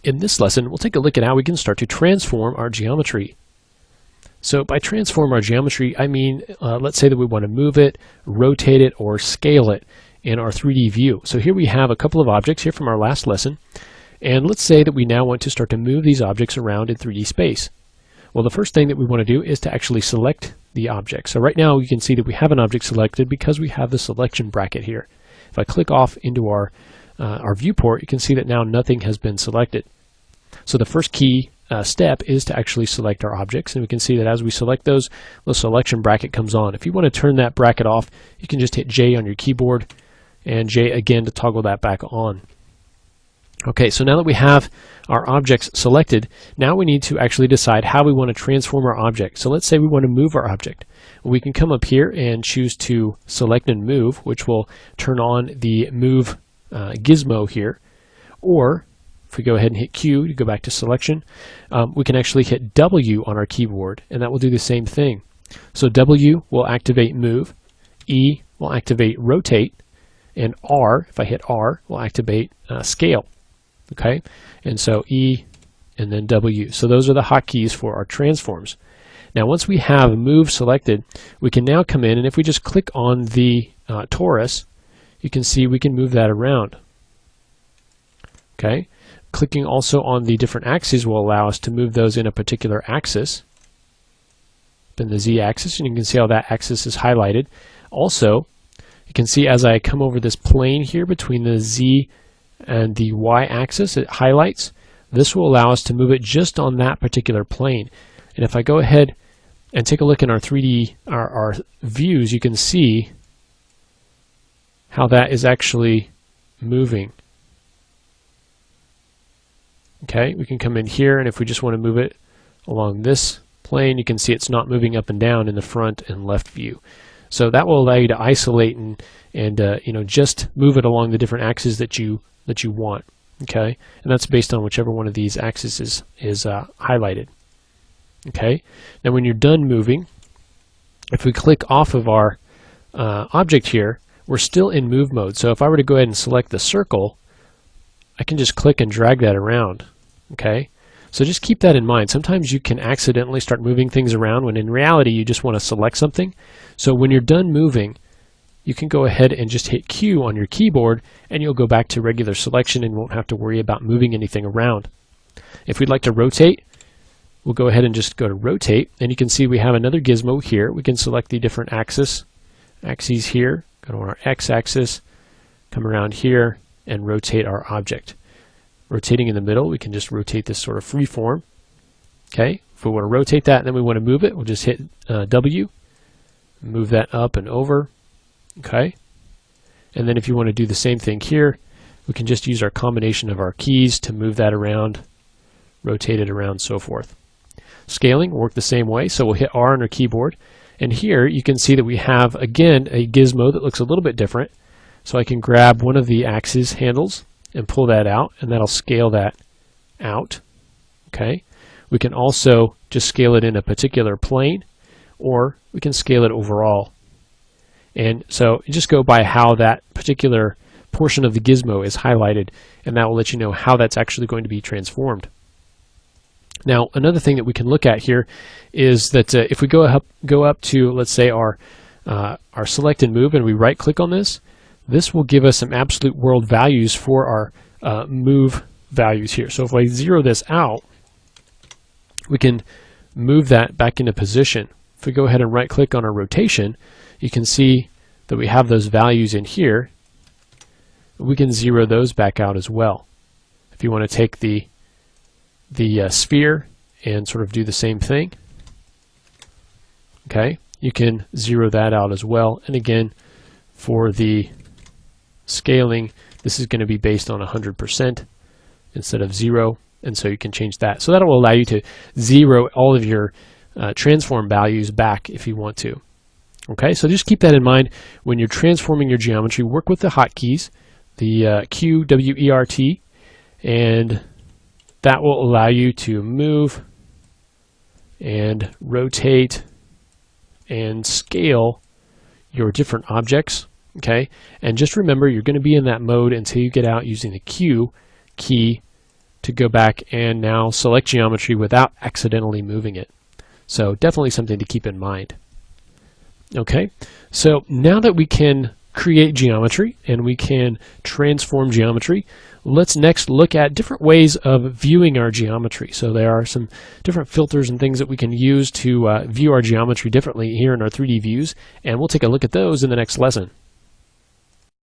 In this lesson, we'll take a look at how we can start to transform our geometry. So by transform our geometry, I mean, let's say that we want to move it, rotate it, or scale it in our 3D view. So here we have a couple of objects here from our last lesson, and let's say that we now want to start to move these objects around in 3D space. Well, the first thing that we want to do is to actually select the object. So right now you can see that we have an object selected because we have the selection bracket here. If I click off into our viewport, you can see that now nothing has been selected. So the first key step is to actually select our objects, and we can see that as we select those, the selection bracket comes on. If you want to turn that bracket off, you can just hit J on your keyboard and J again to toggle that back on. Okay, so now that we have our objects selected, now we need to actually decide how we want to transform our object. So let's say we want to move our object. We can come up here and choose to select and move, which will turn on the move gizmo here. Or if we go ahead and hit Q to go back to selection, we can actually hit W on our keyboard, and that will do the same thing. So W will activate move, E will activate rotate, and R, if I hit R, will activate scale. Okay, and so E and then W. So those are the hotkeys for our transforms. Now once we have move selected, we can now come in, and if we just click on the torus, you can see we can move that around. Okay, clicking also on the different axes will allow us to move those in a particular axis. Then the Z axis, and you can see how that axis is highlighted. Also, you can see as I come over this plane here between the Z and the Y axis, it highlights. This will allow us to move it just on that particular plane. And if I go ahead and take a look in our 3D, our views, you can see how that is actually moving. Okay, we can come in here, and if we just want to move it along this plane, you can see it's not moving up and down in the front and left view. So that will allow you to isolate and you know, just move it along the different axes that you want. Okay, and that's based on whichever one of these axes is highlighted. Okay, now when you're done moving, if we click off of our object here, we're still in move mode. So if I were to go ahead and select the circle, I can just click and drag that around. Okay, so just keep that in mind. Sometimes you can accidentally start moving things around when in reality you just want to select something. So when you're done moving, you can go ahead and just hit Q on your keyboard, and you'll go back to regular selection and won't have to worry about moving anything around. If we'd like to rotate, we'll go ahead and just go to rotate, and you can see we have another gizmo here. We can select the different axes here, go to our X axis, come around here, and rotate our object. Rotating in the middle, we can just rotate this sort of free form. Okay, if we want to rotate that and then we want to move it, we'll just hit W, move that up and over. Okay, and then if you want to do the same thing here, we can just use our combination of our keys to move that around, rotate it around, so forth. Scaling will work the same way, so we'll hit R on our keyboard, and here you can see that we have again a gizmo that looks a little bit different. So I can grab one of the axis handles and pull that out, and that'll scale that out. Okay, we can also just scale it in a particular plane, or we can scale it overall. And so you just go by how that particular portion of the gizmo is highlighted, and that will let you know how that's actually going to be transformed. Now, another thing that we can look at here is that if we go up to, let's say, our select and move, and we right click on this, this will give us some absolute world values for our move values here. So if I zero this out, we can move that back into position. If we go ahead and right click on our rotation, you can see that we have those values in here. We can zero those back out as well. If you want to take the sphere and sort of do the same thing, okay, you can zero that out as well. And again, for the scaling, this is going to be based on 100% instead of 0, and so you can change that. So that will allow you to zero all of your transform values back if you want to. Okay, so just keep that in mind when you're transforming your geometry. Work with the hotkeys, the Q, W, E, R, T, and that will allow you to move and rotate and scale your different objects. Okay, and just remember, you're going to be in that mode until you get out using the Q key to go back and now select geometry without accidentally moving it. So definitely something to keep in mind. Okay, so now that we can create geometry and we can transform geometry, let's next look at different ways of viewing our geometry. So there are some different filters and things that we can use to view our geometry differently here in our 3D views, and we'll take a look at those in the next lesson.